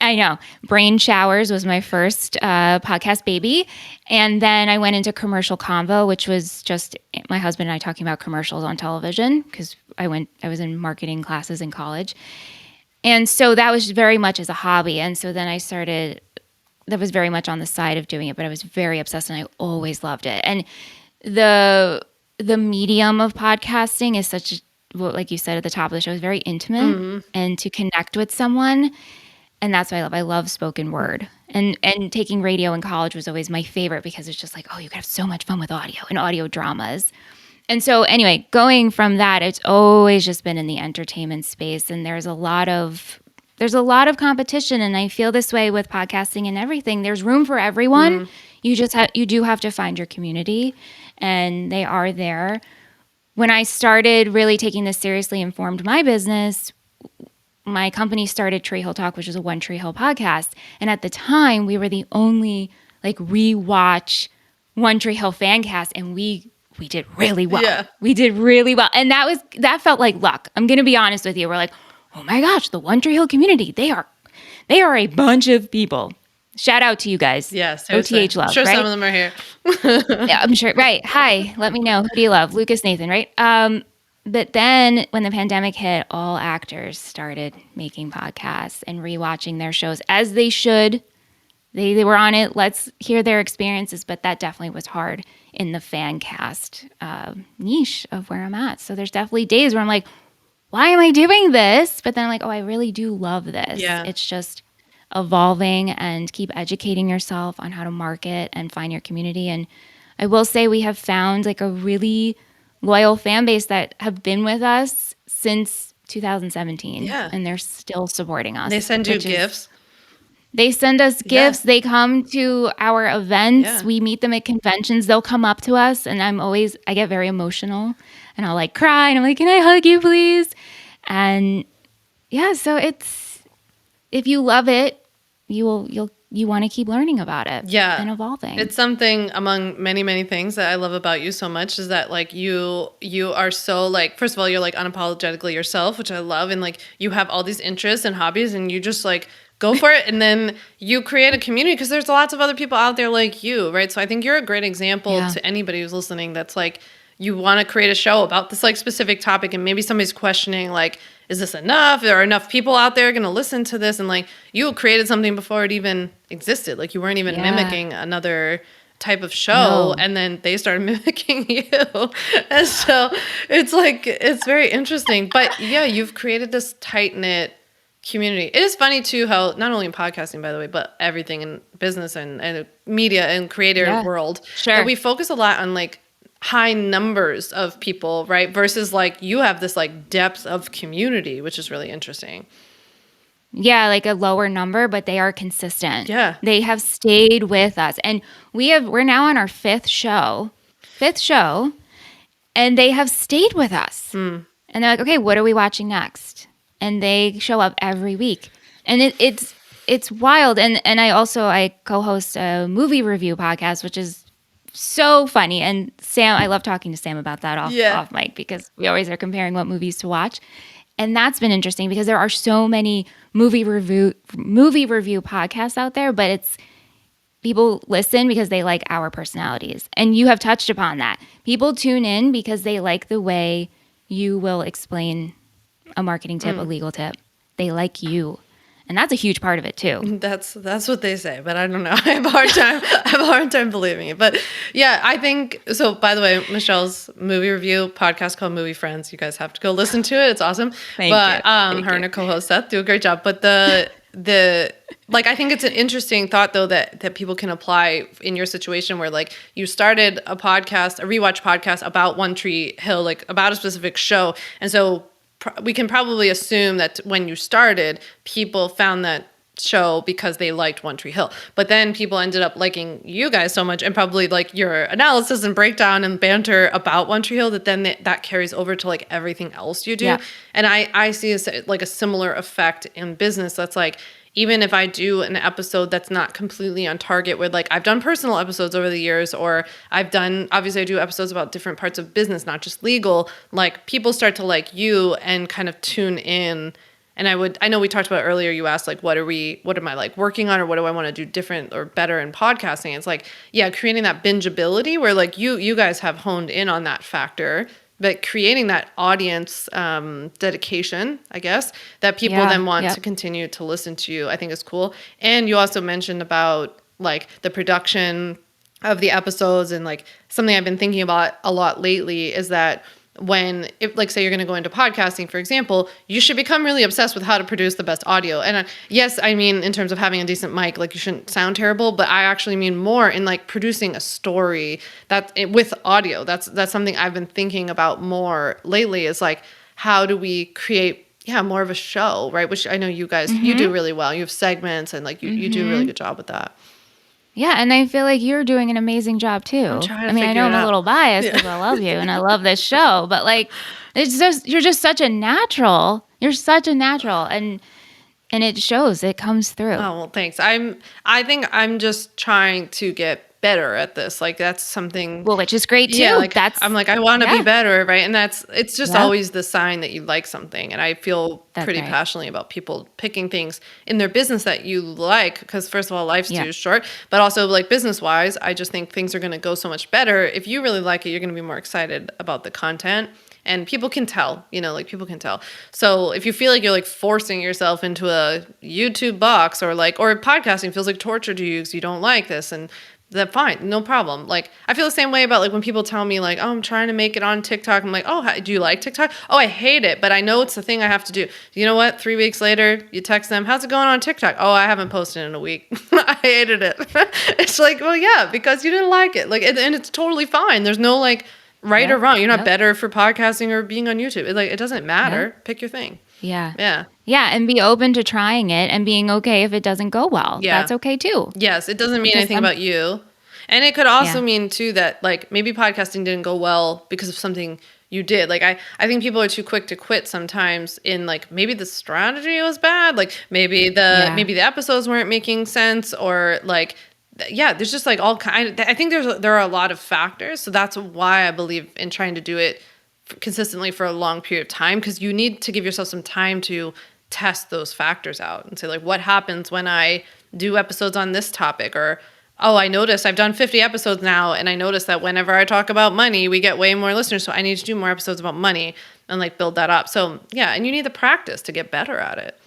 Speaker 2: I know. Brain Showers was my first podcast baby. And then I went into Commercial Convo, which was just my husband and I talking about commercials on television because I was in marketing classes in college. And so that was very much as a hobby. And so then I started, that was very much on the side of doing it, but I was very obsessed and I always loved it. And the medium of podcasting is such, like you said at the top of the show, is very intimate and to connect with someone. And that's what I love. I love spoken word. And taking radio in college was always my favorite because it's just like, oh, you could have so much fun with audio and audio dramas. And so anyway, going from that, it's always just been in the entertainment space. And there's a lot of competition. And I feel this way with podcasting and everything. There's room for everyone. You do have to find your community and they are there. When I started really taking this seriously and formed my business, my company started Tree Hill Talk, which is a One Tree Hill podcast. And at the time we were the only like rewatch One Tree Hill fan cast, and we did really well.
Speaker 1: Yeah.
Speaker 2: We did really well. And that felt like luck. I'm going to be honest with you. We're like, oh my gosh, the One Tree Hill community, they are a bunch of people. Shout out to you guys.
Speaker 1: Yes.
Speaker 2: OTH love,
Speaker 1: I'm sure
Speaker 2: right?
Speaker 1: some of them are here.
Speaker 2: Yeah, I'm sure. Right. Hi. Let me know. Who do you love? Lucas, Nathan, right? But then when the pandemic hit, all actors started making podcasts and rewatching their shows as they should. They were on it. Let's hear their experiences. But that definitely was hard in the fan cast niche of where I'm at. So there's definitely days where I'm like, why am I doing this? But then I'm like, oh, I really do love this.
Speaker 1: Yeah.
Speaker 2: It's just evolving and keep educating yourself on how to market and find your community. And I will say we have found like a really loyal fan base that have been with us since 2017.
Speaker 1: Yeah.
Speaker 2: And they're still supporting us.
Speaker 1: They send you gifts.
Speaker 2: They send us gifts. They come to our events.
Speaker 1: Yeah.
Speaker 2: We meet them at conventions. They'll come up to us. And I get very emotional and I'll like cry and I'm like, can I hug you, please? And yeah, so if you love it, you want to keep learning about it.
Speaker 1: Yeah.
Speaker 2: And evolving.
Speaker 1: It's something among many, many things that I love about you so much is that like you are so like, first of all, you're like unapologetically yourself, which I love. And like you have all these interests and hobbies and you just like go for it. And then you create a community because there's lots of other people out there like you, right? So I think you're a great example to anybody who's listening that's like, you want to create a show about this like specific topic and maybe somebody's questioning like, is this enough? There are enough people out there going to listen to this. And like you created something before it even existed. Like you weren't even mimicking another type of show and then they started mimicking you. And so it's like, it's very interesting. But yeah, you've created this tight-knit community. It is funny too how not only in podcasting, by the way, but everything in business and media and creator world, that we focus a lot on like high numbers of people, right? Versus like you have this like depth of community, which is really interesting.
Speaker 2: Yeah, like a lower number, but they are consistent.
Speaker 1: Yeah.
Speaker 2: They have stayed with us. And we're now on our fifth show, and they have stayed with us. And they're like, okay, what are we watching next? And they show up every week. And it's wild. And I co-host a movie review podcast, which is so funny. And Sam, I love talking to Sam about that off mic because we always are comparing what movies to watch. And that's been interesting because there are so many movie review podcasts out there, but it's people listen because they like our personalities. And you have touched upon that. People tune in because they like the way you will explain a marketing tip, a legal tip. They like you. And that's a huge part of it too.
Speaker 1: That's what they say, but I don't know. I have a hard time believing it. But yeah, I think so. By the way, Michelle's movie review podcast called Movie Friends. You guys have to go listen to it. It's awesome. Thank you. And her co-host Seth do a great job. But the like, I think it's an interesting thought though that people can apply in your situation where like you started a rewatch podcast about One Tree Hill, like about a specific show, and so we can probably assume that when you started, people found that show because they liked One Tree Hill. But then people ended up liking you guys so much and probably like your analysis and breakdown and banter about One Tree Hill that carries over to like everything else you do. Yeah. And I see like a similar effect in business. That's like, even if I do an episode that's not completely on target with like, I've done personal episodes over the years, or obviously I do episodes about different parts of business, not just legal, like people start to like you and kind of tune in. And I know we talked about earlier, you asked like, what am I like working on, or what do I want to do different or better in podcasting? It's like, yeah, creating that bingeability where like you guys have honed in on that factor, but creating that audience dedication, I guess, that people then want to continue to listen to you, I think is cool. And you also mentioned about like the production of the episodes, and like something I've been thinking about a lot lately is that if like say you're going to go into podcasting, for example, you should become really obsessed with how to produce the best audio. And yes, I mean, in terms of having a decent mic, like you shouldn't sound terrible, but I actually mean more in like producing a story with audio. That's something I've been thinking about more lately, is like, how do we create more of a show, right? Which I know you guys, you do really well. You have segments and like you do a really good job with that.
Speaker 2: Yeah, and I feel like you're doing an amazing job too. I mean, I know I'm a little biased because I love you and I love this show, but like, you're just such a natural. You're such a natural, and it shows. It comes through.
Speaker 1: Oh well, thanks. I think I'm just trying to get better at this. Like that's something.
Speaker 2: Well, which is great too.
Speaker 1: Yeah, like I'm like, I want to be better, right? And it's just
Speaker 2: Yep.
Speaker 1: always the sign that you like something. And I feel pretty passionately about people picking things in their business that you like, because first of all, life's too short, but also like business wise, I just think things are going to go so much better. If you really like it, you're going to be more excited about the content. And people can tell, like people can tell. So if you feel like you're like forcing yourself into a YouTube box or podcasting feels like torture to you because you don't like this, and that fine, no problem. Like I feel the same way about like when people tell me like, oh, I'm trying to make it on TikTok. I'm like, oh, do you like TikTok? Oh, I hate it, but I know it's the thing I have to do. You know what? 3 weeks later, you text them, how's it going on TikTok? Oh, I haven't posted in a week. I hated it. It's like, well, yeah, because you didn't like it. Like, and it's totally fine. There's no like right or wrong. You're not better for podcasting or being on YouTube. It doesn't matter. Pick your thing.
Speaker 2: Yeah.
Speaker 1: Yeah.
Speaker 2: Yeah. And be open to trying it and being okay if it doesn't go well.
Speaker 1: Yeah.
Speaker 2: That's okay too.
Speaker 1: Yes. It doesn't mean anything about you. And it could also mean too that like maybe podcasting didn't go well because of something you did. Like I think people are too quick to quit sometimes in like maybe the strategy was bad. Like maybe the episodes weren't making sense, or like there's just like all kind. I think there are a lot of factors. So that's why I believe in trying to do it consistently for a long period of time, because you need to give yourself some time to test those factors out and say like, what happens when I do episodes on this topic? Or, oh, I noticed I've done 50 episodes now, and I noticed that whenever I talk about money, we get way more listeners. So I need to do more episodes about money and like build that up. So yeah, and you need the practice to get better at it.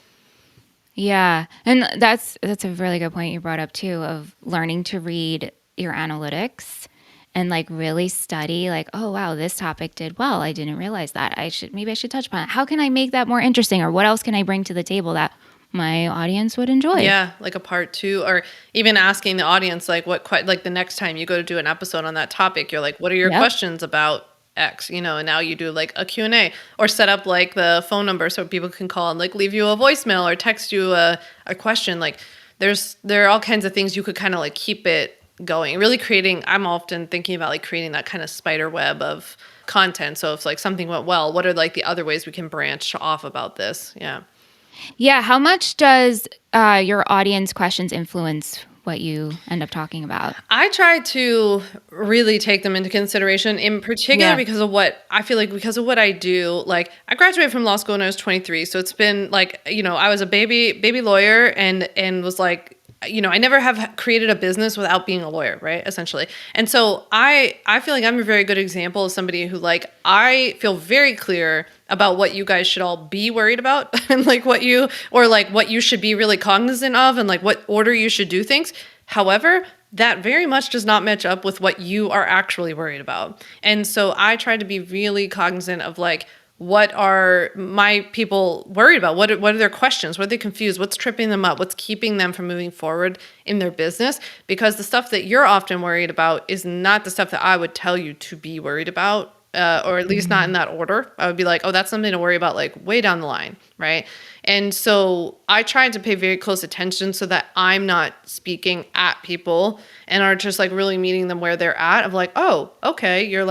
Speaker 2: Yeah. And that's a really good point you brought up too, of learning to read your analytics and like really study like, oh wow, this topic did well. I didn't realize that. Maybe I should touch upon it. How can I make that more interesting? Or what else can I bring to the table that my audience would enjoy?
Speaker 1: Yeah, like a part 2, or even asking the audience like like the next time you go to do an episode on that topic, you're like, what are your questions about X, and now you do like a Q&A, or set up like the phone number so people can call and like leave you a voicemail or text you a question. Like there are all kinds of things you could kind of like keep it going, really creating. I'm often thinking about like creating that kind of spider web of content. So if like something went well, what are like the other ways we can branch off about this?
Speaker 2: Yeah. How much does your audience questions influence what you end up talking about?
Speaker 1: I try to really take them into consideration, in particular because of what I feel like, because of what I do. Like I graduated from law school when I was 23. So it's been like, I was a baby lawyer and was like, I never have created a business without being a lawyer, right? Essentially. And so I feel like I'm a very good example of somebody who like, I feel very clear about what you guys should all be worried about and like what you should be really cognizant of and like what order you should do things. However, that very much does not match up with what you are actually worried about. And so I try to be really cognizant of like, what are my people worried about? What are their questions? What are they confused? What's tripping them up? What's keeping them from moving forward in their business? Because the stuff that you're often worried about is not the stuff that I would tell you to be worried about, or at least not in that order. I would be like, oh, that's something to worry about like way down the line, right? And so I tried to pay very close attention so that I'm not speaking at people and are just like really meeting them where they're at, of like, oh, okay, you're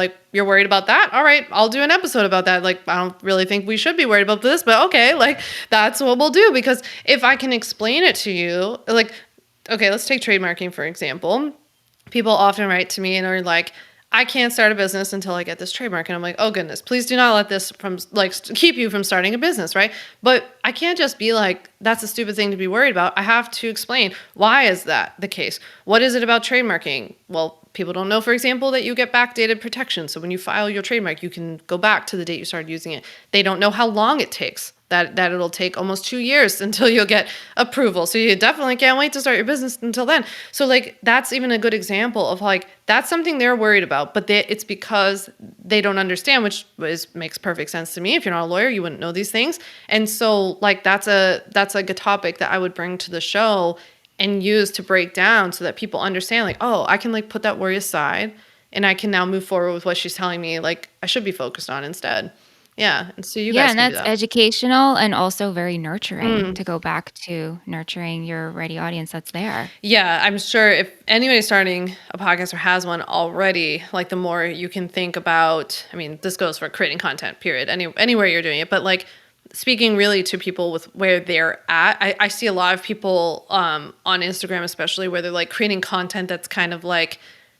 Speaker 1: worried about that? All right, I'll do an episode about that. Like, I don't really think we should be worried about this, but okay, like that's what we'll do. Because if I can explain it to you, like, okay, let's take trademarking, for example. People often write to me and are like, I can't start a business until I get this trademark. And I'm like, oh goodness, please do not let this keep you from starting a business, right? But I can't just be like, that's a stupid thing to be worried about. I have to explain, why is that the case? What is it about trademarking? Well, people don't know, for example, that you get backdated protection. So when you file your trademark, you can go back to the date you started using it. They don't know how long it takes. That it'll take almost 2 years until you'll get approval. So you definitely can't wait to start your business until then. So like, that's even a good example of like, that's something they're worried about, but it's because they don't understand, which makes perfect sense to me. If you're not a lawyer, you wouldn't know these things. And so like, that's like a topic that I would bring to the show and use to break down so that people understand like, oh, I can like put that worry aside and I can now move forward with what she's telling me like I should be focused on instead. Yeah. And so you guys
Speaker 2: and
Speaker 1: can
Speaker 2: that's
Speaker 1: do that.
Speaker 2: educational and also very nurturing, to go back to nurturing your ready audience that's there.
Speaker 1: Yeah, I'm sure if anybody's starting a podcast or has one already, like the more you can think about, I mean, this goes for creating content, period, anywhere you're doing it, but like speaking really to people with where they're at. I see a lot of people on Instagram especially where they're like creating content that's kind of like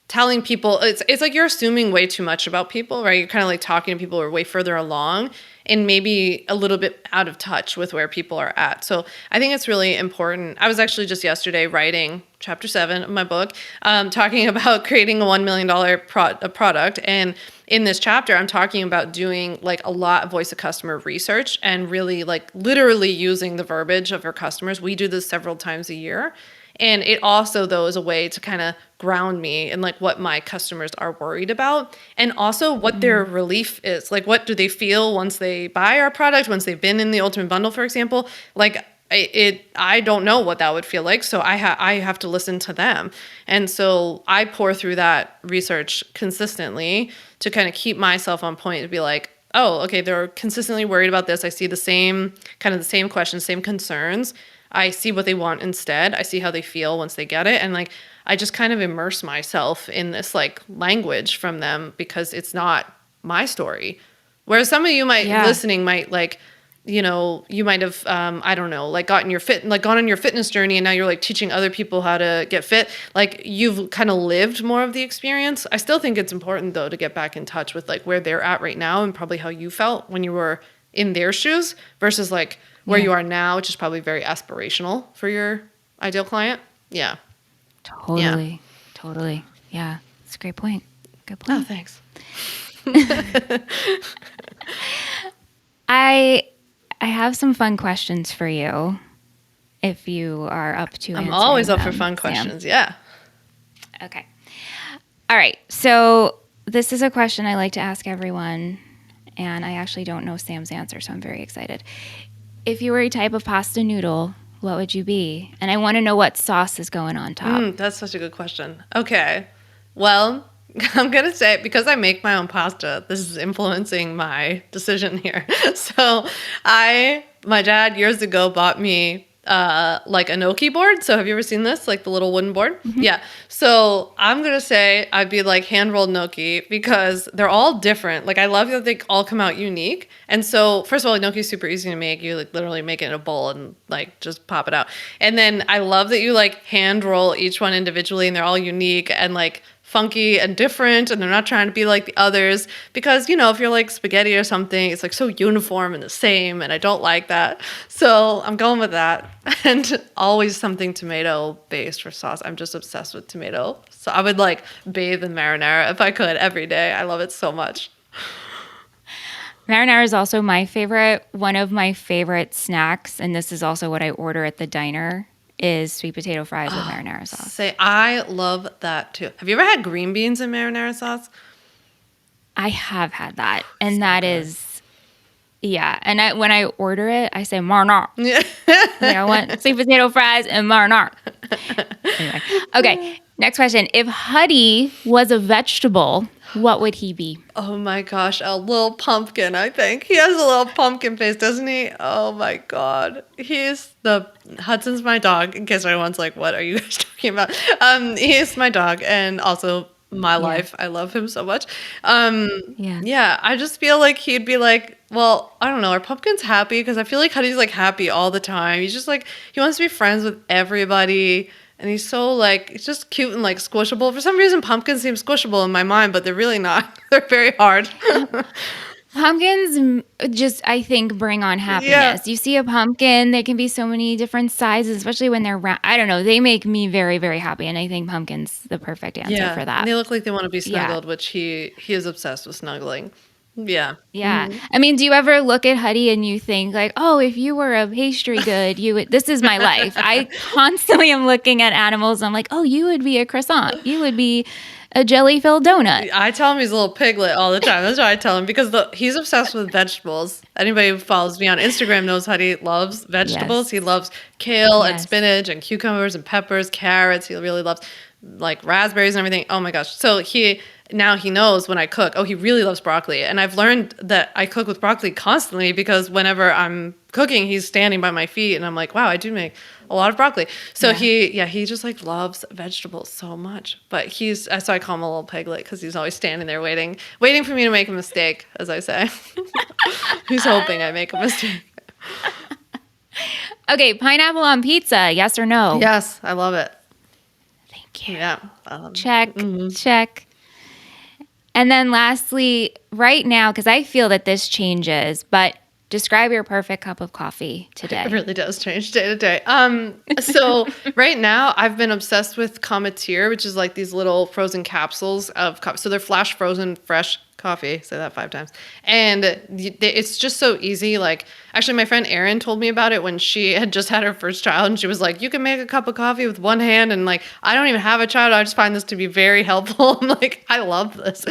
Speaker 1: telling people, it's like you're assuming way too much about people, right? You're kind of like talking to people who are way further along and maybe a little bit out of touch with where people are at. So I think it's really important. I was actually just yesterday writing chapter 7 of my book, talking about creating a $1 million product. And in this chapter, I'm talking about doing like a lot of voice of customer research and really like literally using the verbiage of our customers. We do this several times a year. And it also, though, is a way to kind of ground me in like what my customers are worried about and also what their relief is. Like, what do they feel once they buy our product, once they've been in the Ultimate Bundle, for example? Like, I don't know what that would feel like. So I have to listen to them. And so I pour through that research consistently to kind of keep myself on point to be like, oh, okay, they're consistently worried about this. I see the same questions, same concerns. I see what they want instead. I see how they feel once they get it. And like, I just kind of immerse myself in this like language from them because it's not my story. Whereas some of you listening might like, you know, you might have, I don't know, like gone on your fitness journey and now you're like teaching other people how to get fit. Like you've kind of lived more of the experience. I still think it's important though to get back in touch with like where they're at right now and probably how you felt when you were in their shoes versus like where you are now, which is probably very aspirational for your ideal client. Yeah.
Speaker 2: Totally. Yeah. It's a great point. Good point.
Speaker 1: Oh, thanks.
Speaker 2: I have some fun questions for you if you are up to
Speaker 1: I'm always up for fun questions. Yeah.
Speaker 2: Okay. All right. So this is a question I like to ask everyone, and I actually don't know Sam's answer, so I'm very excited. If you were a type of pasta noodle, what would you be? And I want to know what sauce is going on top.
Speaker 1: That's such a good question. Okay. Well, I'm going to say, because I make my own pasta, this is influencing my decision here. So my dad years ago bought me like a gnocchi board. So have you ever seen this? Like the little wooden board? Mm-hmm. Yeah. So I'm going to say I'd be like hand-rolled gnocchi because they're all different. Like I love that they all come out unique. And so first of all, gnocchi is super easy to make. You like literally make it in a bowl and like just pop it out. And then I love that you like hand roll each one individually and they're all unique and like funky and different and they're not trying to be like the others because, you know, if you're like spaghetti or something, it's like so uniform and the same and I don't like that. So I'm going with that. And always something tomato based for sauce. I'm just obsessed with tomato. So I would like bathe in marinara if I could every day. I love it so much.
Speaker 2: Marinara is also my favorite. One of my favorite snacks, and this is also what I order at the diner, is sweet potato fries with marinara sauce.
Speaker 1: I love that too. Have you ever had green beans in marinara sauce?
Speaker 2: I have had that, and so that good. Is, yeah. And when I order it, I say marinara. Yeah. Like, I want sweet potato fries and marinara. Anyway, okay. Next question: if Huddy was a vegetable, what would he be?
Speaker 1: Oh my gosh, a little pumpkin, I think. He has a little pumpkin face, doesn't he? Oh my God. Hudson's my dog, in case everyone's like, what are you guys talking about? He is my dog and also my life. I love him so much. Yeah, I just feel like he'd be like, well, I don't know, are pumpkins happy? Because I feel like Huddy's like happy all the time. He's just like, he wants to be friends with everybody. And he's so like, it's just cute and like squishable. For some reason, pumpkins seem squishable in my mind, but they're really not. They're very hard.
Speaker 2: Pumpkins just, I think, bring on happiness. Yeah. You see a pumpkin, they can be so many different sizes, especially when they're round. I don't know. They make me very, very happy. And I think pumpkin's the perfect answer for that.
Speaker 1: And they look like they want to be snuggled, which he is obsessed with snuggling. Yeah.
Speaker 2: Yeah. Mm-hmm. I mean, do you ever look at Huddy and you think like, oh, if you were a pastry good, this is my life. I constantly am looking at animals. And I'm like, oh, you would be a croissant. You would be a jelly-filled donut.
Speaker 1: I tell him he's a little piglet all the time. That's what I tell him because he's obsessed with vegetables. Anybody who follows me on Instagram knows Huddy loves vegetables. Yes. He loves kale and spinach and cucumbers and peppers, carrots. He really loves like raspberries and everything. Oh my gosh. So now he knows when I cook, he really loves broccoli. And I've learned that I cook with broccoli constantly because whenever I'm cooking, he's standing by my feet and I'm like, wow, I do make a lot of broccoli. So he just like loves vegetables so much. But so I call him a little piglet because he's always standing there waiting for me to make a mistake, as I say. He's hoping I make a mistake.
Speaker 2: Okay, pineapple on pizza, yes or no?
Speaker 1: Yes, I love it.
Speaker 2: Thank you.
Speaker 1: Yeah.
Speaker 2: Check, check. And then lastly, right now, because I feel that this changes, but describe your perfect cup of coffee today.
Speaker 1: It really does change day to day. So right now I've been obsessed with Cometeer, which is like these little frozen capsules of coffee. So they're flash frozen fresh coffee. Say that 5 times. And it's just so easy. Like, actually, my friend Erin told me about it when she had just had her first child, and she was like, you can make a cup of coffee with one hand. And like, I don't even have a child. I just find this to be very helpful. I'm like, I love this.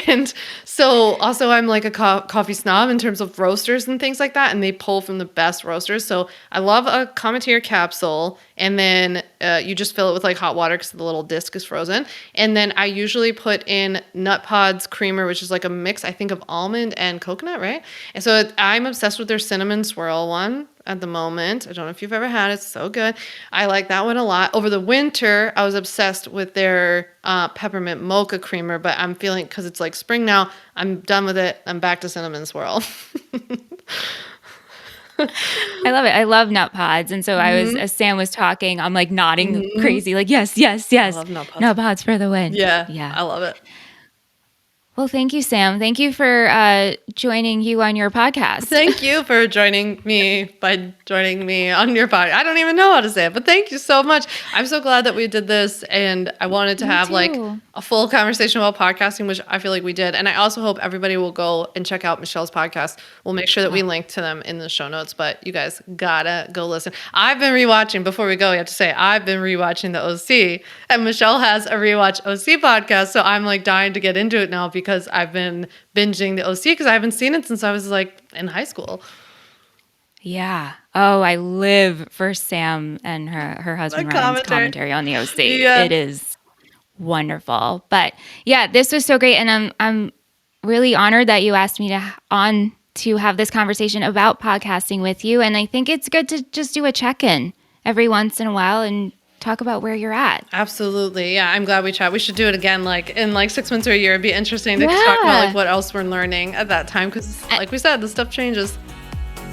Speaker 1: And so also I'm like a coffee snob in terms of roasters and things like that. And they pull from the best roasters. So I love a Cometeer capsule. And then you just fill it with like hot water because the little disc is frozen. And then I usually put in Nut Pods creamer, which is like a mix, I think, of almond and coconut, right? And so I'm obsessed with their cinnamon swirl one at the moment. I don't know if you've ever had it. It's so good. I like that one a lot. Over the winter, I was obsessed with their peppermint mocha creamer, but I'm feeling, because it's like spring now, I'm done with it. I'm back to cinnamon swirl.
Speaker 2: I love it. I love Nut Pods. And so I was, as Sam was talking, I'm like nodding crazy, like, yes, yes, yes.
Speaker 1: I love Nut Pods.
Speaker 2: Nut Pods for the win.
Speaker 1: Yeah. I love it.
Speaker 2: Well, thank you, Sam. Thank you for joining you on your podcast.
Speaker 1: Thank you for joining me on your podcast. I don't even know how to say it, but thank you so much. I'm so glad that we did this, and I wanted to have like a full conversation about podcasting, which I feel like we did. And I also hope everybody will go and check out Michelle's podcast. We'll make sure that we link to them in the show notes, but you guys gotta go listen. I've been rewatching, before we go, we have to say, I've been rewatching the OC, and Michelle has a Rewatch OC podcast. So I'm like dying to get into it now because I've been binging the OC because I haven't seen it since I was like in high school.
Speaker 2: Yeah. Oh, I live for Sam and her husband Ryan's commentary on the OC. Yeah. It is wonderful. But yeah, this was so great, and I'm really honored that you asked me to have this conversation about podcasting with you. And I think it's good to just do a check-in every once in a while and talk about where you're at.
Speaker 1: Absolutely. Yeah, I'm glad we chat. We should do it again, like in like 6 months or a year. It'd be interesting to talk about like what else we're learning at that time, because like we said, the stuff changes.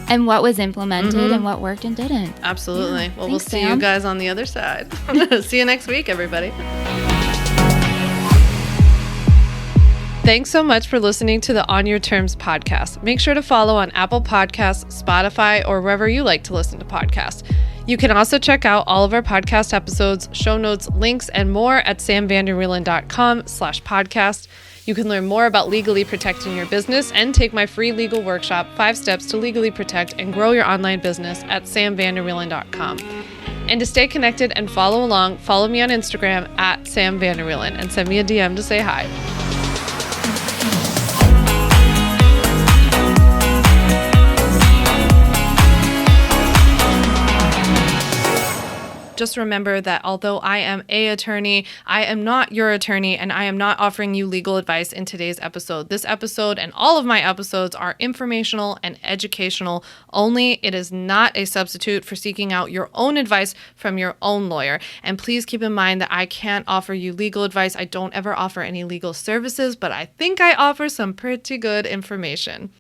Speaker 2: And what was implemented and what worked and didn't.
Speaker 1: Absolutely. Well, we'll see you guys on the other side. See you next week, everybody. Thanks so much for listening to the On Your Terms podcast. Make sure to follow on Apple Podcasts, Spotify, or wherever you like to listen to podcasts. You can also check out all of our podcast episodes, show notes, links, and more at samvanderwielen.com/podcast. You can learn more about legally protecting your business and take my free legal workshop, 5 Steps to Legally Protect and Grow Your Online Business at samvanderwielen.com. And to stay connected and follow along, follow me on Instagram at samvanderwielen and send me a DM to say hi. Just remember that although I am an attorney, I am not your attorney, and I am not offering you legal advice in today's episode. This episode and all of my episodes are informational and educational only. It is not a substitute for seeking out your own advice from your own lawyer. And please keep in mind that I can't offer you legal advice. I don't ever offer any legal services, but I think I offer some pretty good information.